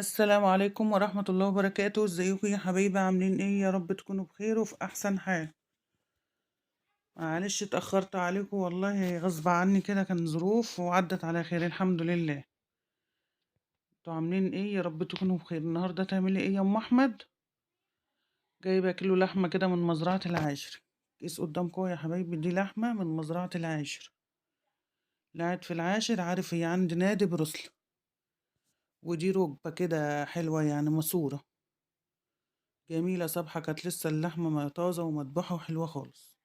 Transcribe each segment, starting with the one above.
السلام عليكم ورحمة الله وبركاته، ازيكم يا حبايبي؟ عاملين ايه؟ يا رب تكونوا بخير وفي احسن حال. معلش اتأخرت عليكم والله، غصب عني كده، كان ظروف وعدت على خير الحمد لله. انتوا عاملين ايه؟ يا رب تكونوا بخير. النهارده تعملي ايه يا ام احمد؟ جايبه كيلو لحمه كده من مزرعة العاشر. قيس قدامكم يا حبايبي، دي لحمه من مزرعة العاشر. اللي قاعد في العاشر عارف هي عند نادي بروسل. ودي ركبه كده حلوه يعني ماسوره، جميله صبحه، كانت لسه اللحمه طازه ومذبوحه وحلوه خالص.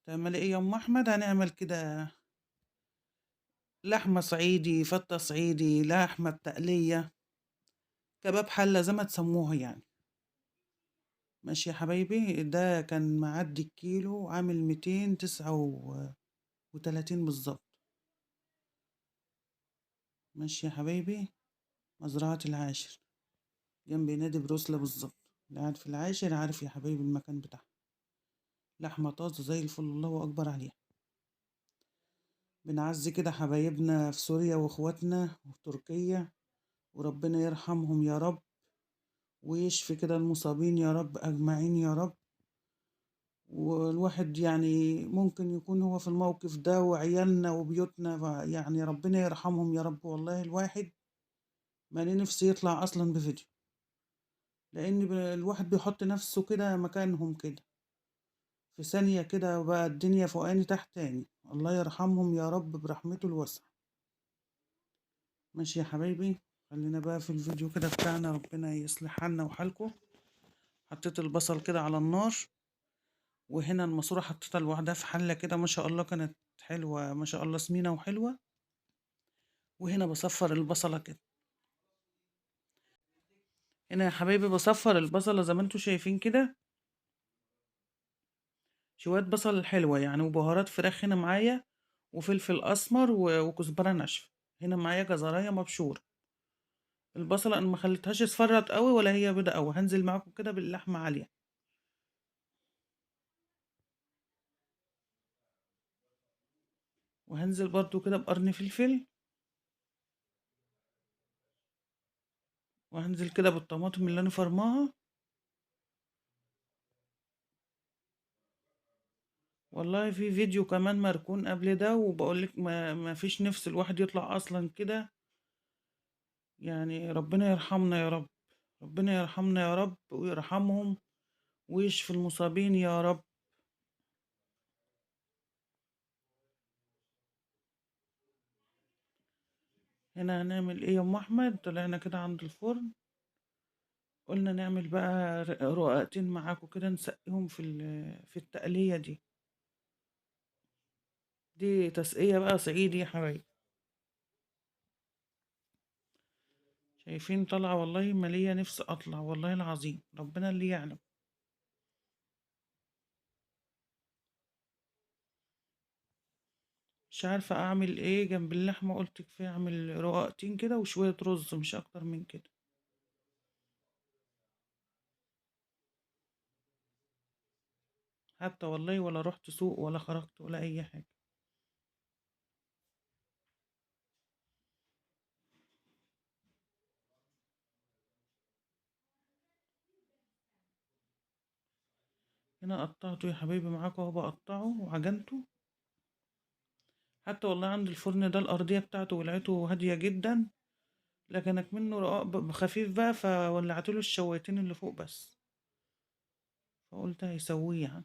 تعملي ايه يا ام احمد؟ هنعمل كده لحمه صعيدي، فته صعيدي، لحمه بتقليه، كباب حله زي ما تسموها يعني. ماشي يا حبايبي، ده كان معدي الكيلو عامل 239 بالظبط. ماشي يا حبايبي، مزرعة العاشر جنب نادي بروسلا بالظبط. اللي قاعد في العاشر عارف يا حبايبي المكان بتاعها. لحمة طازة زي الفل، الله أكبر عليها. بنعزي كده حبايبنا في سوريا واخواتنا في تركيا، وربنا يرحمهم يا رب، ويشفي كده المصابين يا رب أجمعين يا رب. والواحد يعني ممكن يكون هو في الموقف ده وعيالنا وبيوتنا، يعني ربنا يرحمهم يا رب. والله الواحد ما نفسي يطلع أصلا بفيديو، لأن الواحد بيحط نفسه كده مكانهم كده، في ثانية كده بقى الدنيا فوقاني تحتاني. الله يرحمهم يا رب برحمته الواسعة. ماشي يا حبايبي، خلينا بقى في الفيديو كده بتاعنا، ربنا يصلح حالنا وحالكم. حطيت البصل كده على النار، وهنا الماسورة حطيتها لوحدها في حلة كده، ما شاء الله كانت حلوة ما شاء الله، سمينة وحلوة. وهنا بصفر البصلة كده. هنا يا حبايبي بصفر البصلة زي ما انتوا شايفين كده، شوية بصل حلوة يعني، وبهارات فراخ هنا معايا، وفلفل أسمر وكزبرة ناشفة. هنا معايا جزراية مبشورة. البصلة أنا ما خليتهاش اصفرت قوي ولا هي بيضة قوي. هنزل معاكم كده باللحمة عالية، وهنزل برضو كده بقرن فلفل، وهنزل كده بالطماطم اللي أنا فرماها. والله في فيديو كمان مركون قبل ده، وبقولك ما فيش نفس الواحد يطلع اصلا كده. يعني ربنا يرحمنا يا رب، ربنا يرحمنا يا رب ويرحمهم ويشفي المصابين يا رب. هنا هنعمل ايه يا ام احمد؟ طلعنا كده عند الفرن، قلنا نعمل بقى رقاقتين معاكم كده، نسقيهم في التقلية دي. دي تسقية بقى صعيدي يا حبايبي. شايفين طالعة؟ والله مالية نفسي اطلع، والله العظيم ربنا اللي يعلم. مش عارفة اعمل ايه جنب اللحمة، قلت كفاية اعمل رقاقتين كده وشوية رز، مش اكتر من كده. حتى والله ولا رحت سوق ولا خرجت ولا اي حاجة. هنا قطعته يا حبايبي معاكم اهو، بقطعه وعجنته. حتى والله عند الفرن ده الارضية بتاعته ولعته هادية جدا، لكن منه رقاق خفيف بقى، فولعتله الشوايتين اللي فوق بس، فقلت هيسويه يعني.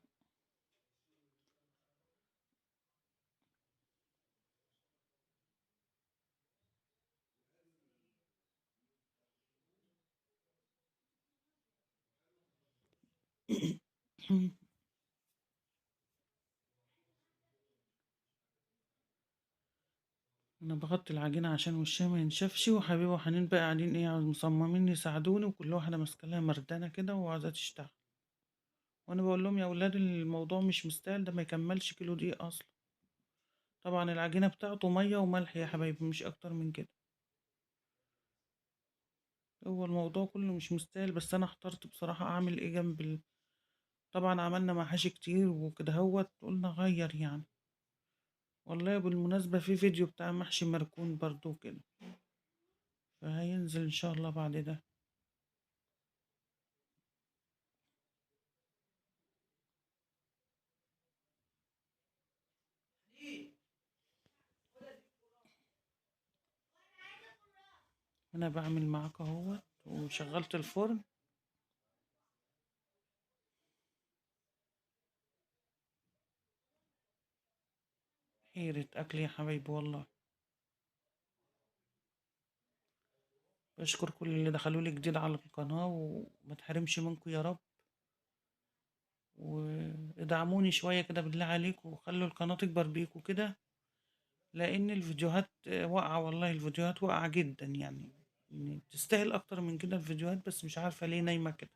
انا بغطي العجينة عشان وشها ما ينشفش، وحبيبي وحنين بقى قاعدين ايه مصممين يساعدوني، وكل واحدة ماسكة لها مردانة كده وعايزة تشتغل. وانا بقول لهم يا اولاد الموضوع مش مستاهل، ده ما يكملش كيلو دقيق اصلا. طبعا العجينة بتاعته مية وملح يا حبايبي، مش اكتر من كده. هو الموضوع كله مش مستاهل، بس انا احترت بصراحة اعمل ايه جنب طبعا عملنا محاشي كتير وكده هوت، قلنا غير يعني. والله بالمناسبة في فيديو بتاع محشي مركون برضو كده، فهينزل ان شاء الله بعد ده. انا بعمل معاك اهوت وشغلت الفرن. حيرة اكل يا حبايبي والله. بشكر كل اللي دخلوا لي جديد على القناة، وما تحرمش منكم يا رب، وادعموني شوية كده بالله عليكم، وخلوا القناة تكبر بيكم كده، لان الفيديوهات واقعة والله. الفيديوهات واقعة جدا يعني تستاهل اكتر من كده الفيديوهات، بس مش عارفة ليه نايمة كده.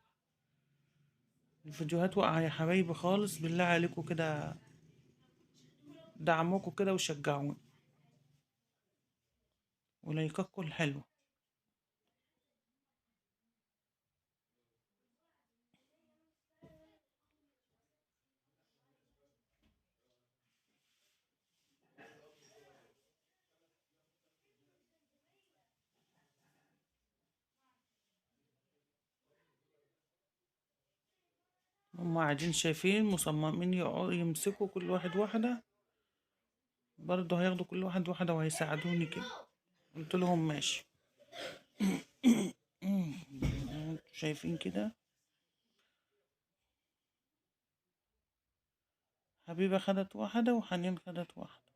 الفيديوهات واقعة يا حبايبي خالص، بالله عليكم كده دعموكوا كده وشجعوني، ولايكاتكم الحلوة. هم قاعدين شايفين مصممين يقعدوا يمسكوا كل واحد واحدة، برضه هياخدوا كل واحد واحدة وهيساعدوني كده. قلت لهم ماشي. انتوا شايفين كده. حبيبة خدت واحدة وحنين خدت واحدة.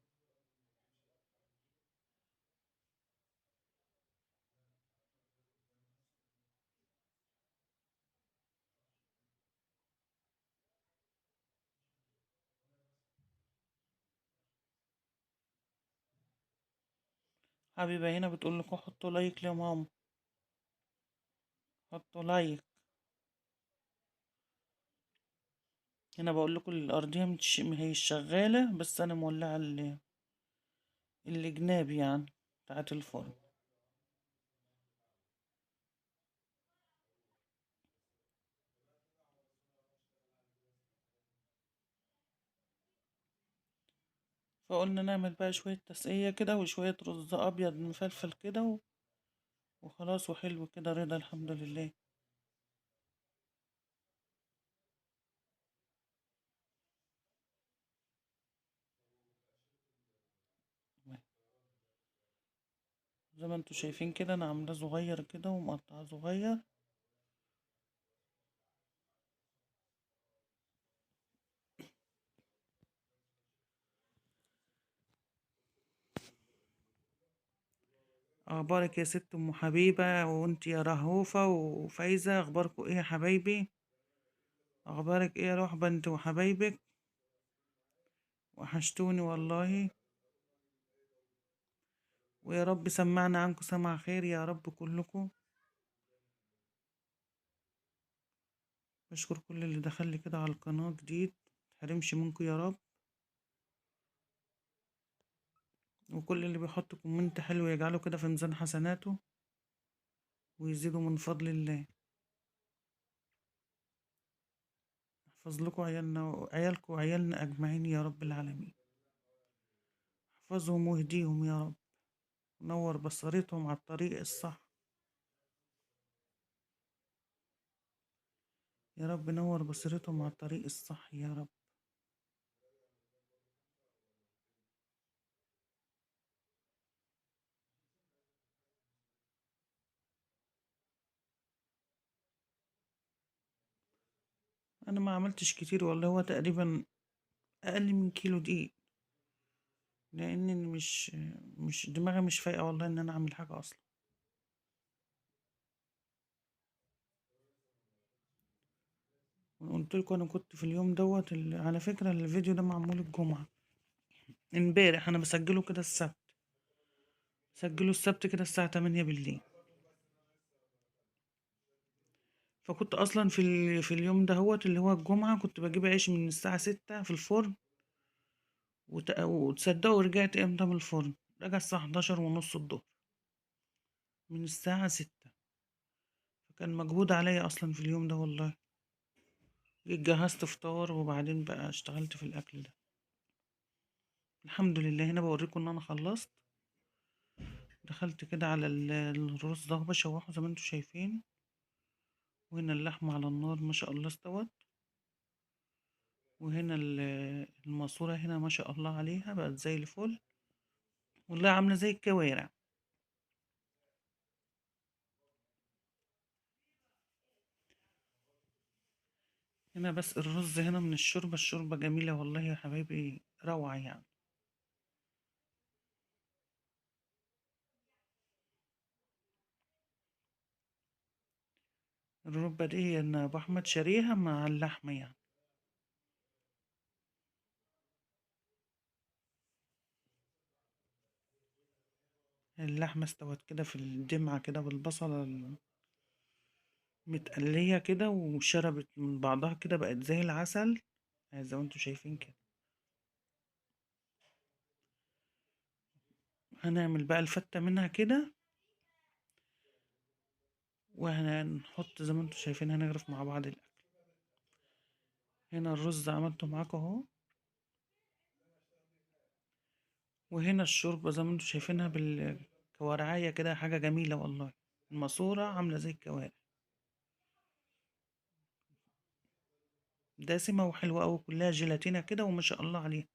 حبيبة هنا بتقول لكم حطوا لايك يا ماما، حطوا لايك. هنا بقول لكم الأرضية ما هي شغالة، بس أنا مولعة الجناب يعني بتاعت الفرن. فقلنا نعمل بقى شوية تسقية كده وشوية رز أبيض مفلفل كده وخلاص، وحلو كده رضا الحمد لله. زي ما انتوا شايفين كده انا عاملاه صغير كده ومقطعاه صغير. اخبارك يا ست ام حبيبه، وانت يا رهوفه وفايزه، اخباركم ايه يا حبايبي؟ اخبارك ايه يا رحبه انت وحبايبك؟ وحشتوني والله. ويا رب سمعنا عنكم سمع خير يا رب كلكم. بشكر كل اللي دخل لي كده على القناه جديد، متحرمش منكم يا رب. وكل اللي بيحط كومنت حلو يجعله كده في ميزان حسناته، ويزيدوا من فضل الله. احفظ لكم عيالنا وعيالكم وعيالنا اجمعين يا رب العالمين. احفظهم واهديهم يا رب، نور بصيرتهم على الطريق الصح. يا رب نور بصيرتهم على الطريق الصح يا رب. انا ما عملتش كتير والله، هو تقريبا اقل من كيلو دقيق، لان مش دماغي مش فايقه والله ان انا اعمل حاجه اصلا. قلت لكم انا كنت في اليوم دوت على فكره الفيديو ده معمول الجمعه، امبارح انا بسجله كده السبت، سجله السبت كده الساعه 8 بالليل. فكنت اصلا في اليوم ده هوت اللي هو الجمعه كنت بجيب عيش من الساعه 6 في الفرن، وتصدقوا رجعت امتى من الفرن؟ رجع الساعه 11 ونص الظهر، من الساعه 6. فكان مجهود عليا اصلا في اليوم ده والله. جيت جهزت فطار وبعدين بقى اشتغلت في الاكل ده. الحمد لله هنا بوريكم ان انا خلصت، دخلت كده على الرز ده بشوحه زي ما انتوا شايفين. وهنا اللحمة على النار ما شاء الله استوت. وهنا الماسورة هنا ما شاء الله عليها بقت زي الفل، والله عاملة زي الكوارع. هنا بس الرز هنا من الشوربة جميلة والله يا حبايبي، روعة يعني. الركبة دي ان ابو احمد شاريها مع اللحمة يعني. اللحمة استوت كده في الدمعة كده بالبصلة المتقلية كده، وشربت من بعضها كده بقت زي العسل، زي ما انتوا شايفين كده. هنعمل بقى الفتة منها كده، وهنحط زي ما انتوا شايفين هنغرف مع بعض الأكل. هنا الرز عملته معاكم اهو. وهنا الشوربة زي ما انتوا شايفينها بالكوارعية كده، حاجة جميلة والله. الماسورة عاملة زي الكوارع، دسمة وحلوة أوي، كلها جيلاتينة كده وما شاء الله عليها.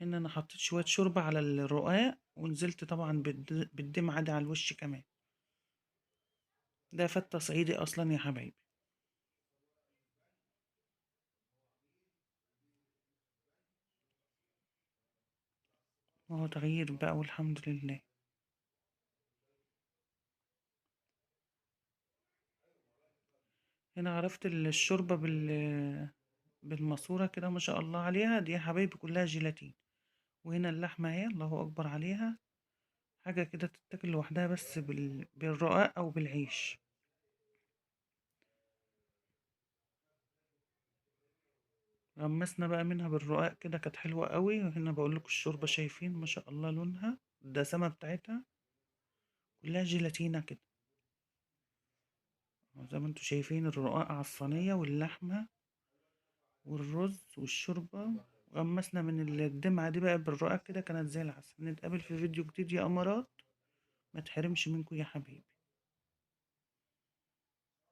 هنا أنا حطيت شوية شوربة على الرقاق، ونزلت طبعا بالدمعة دي على الوش كمان. ده فتة صعيدي أصلا يا حبايبي. وهو تغيير بقى والحمد لله. هنا عرفت الشوربة بالماسورة كده ما شاء الله عليها، دي يا حبايبي كلها جيلاتين. وهنا اللحمة اهي الله أكبر عليها، حاجة كده تتاكل لوحدها بس بالرقاق أو بالعيش. غمسنا بقى منها بالرقاق كده، كانت حلوة قوي. وهنا بقول لكم الشوربة شايفين ما شاء الله لونها، الدسمة بتاعتها كلها جيلاتينة كده. زي ما انتوا شايفين الرقاق على الصينية واللحمة والرز والشوربة. غمسنا من الدمعة دي بقى بالرقاق كده، كانت زي العسل. نتقابل في فيديو جديد يا أمارات، ما تحرمش منكم يا حبيبي.